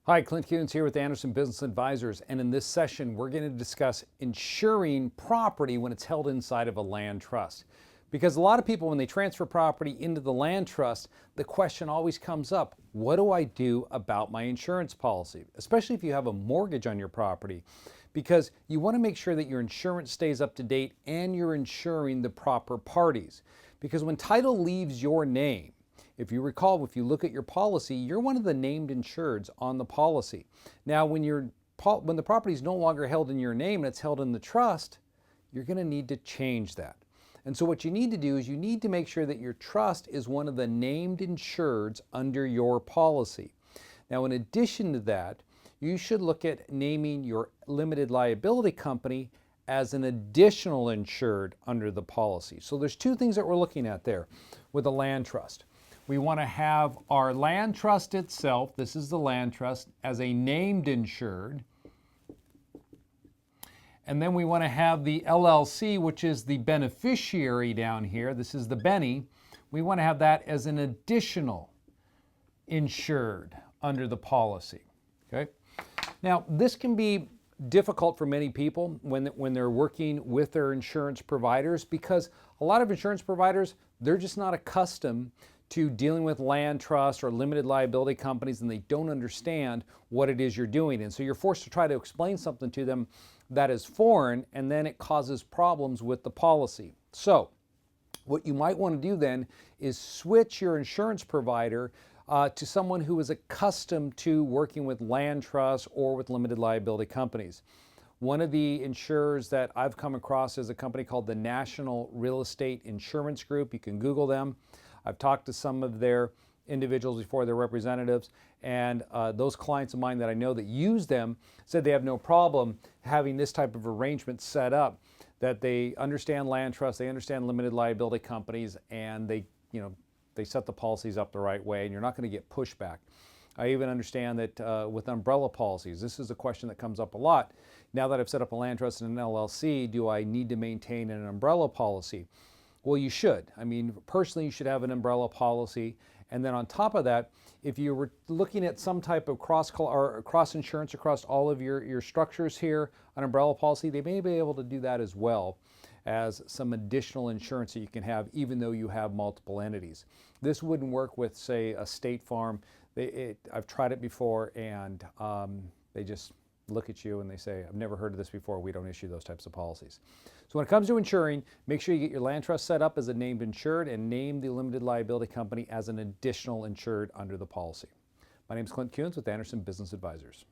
Hi, Clint Coons here with Anderson Business Advisors, and in this session we're going to discuss insuring property when it's held inside of a land trust. Because a lot of people, when they transfer property into the land trust, the question always comes up, what do I do about my insurance policy? Especially if you have a mortgage on your property, because you want to make sure that your insurance stays up to date and you're insuring the proper parties. Because when title leaves your name, if you recall, if you look at your policy, you're one of the named insureds on the policy. Now, when the property is no longer held in your name and it's held in the trust, you're going to need to change that. And so what you need to do is you need to make sure that your trust is one of the named insureds under your policy. Now, in addition to that, you should look at naming your limited liability company as an additional insured under the policy. So there's two things that we're looking at there with a land trust. We want to have our land trust itself, this is the land trust, as a named insured. And then we want to have the LLC, which is the beneficiary down here. This is the Benny. We want to have that as an additional insured under the policy. Okay. Now, this can be difficult for many people when they're working with their insurance providers, because a lot of insurance providers, they're just not accustomed to dealing with land trusts or limited liability companies, and they don't understand what it is you're doing. And so you're forced to try to explain something to them that is foreign, and then it causes problems with the policy. So what you might want to do then is switch your insurance provider to someone who is accustomed to working with land trusts or with limited liability companies. One of the insurers that I've come across is a company called the National Real Estate Insurance Group. You can Google them. I've talked to some of their individuals before, their representatives, and those clients of mine that I know that use them said they have no problem having this type of arrangement set up, that they understand land trusts, they understand limited liability companies, and they set the policies up the right way, and you're not going to get pushback. I even understand that with umbrella policies, this is a question that comes up a lot. Now that I've set up a land trust and an LLC, do I need to maintain an umbrella policy? Well, you should. I mean, personally, you should have an umbrella policy. And then on top of that, if you were looking at some type of cross insurance across all of your structures here, an umbrella policy, they may be able to do that as well as some additional insurance that you can have, even though you have multiple entities. This wouldn't work with, say, a State Farm. I've tried it before, and they just look at you and they say, I've never heard of this before. We don't issue those types of policies. So when it comes to insuring, make sure you get your land trust set up as a named insured and name the limited liability company as an additional insured under the policy. My name is Clint Coons with Anderson Business Advisors.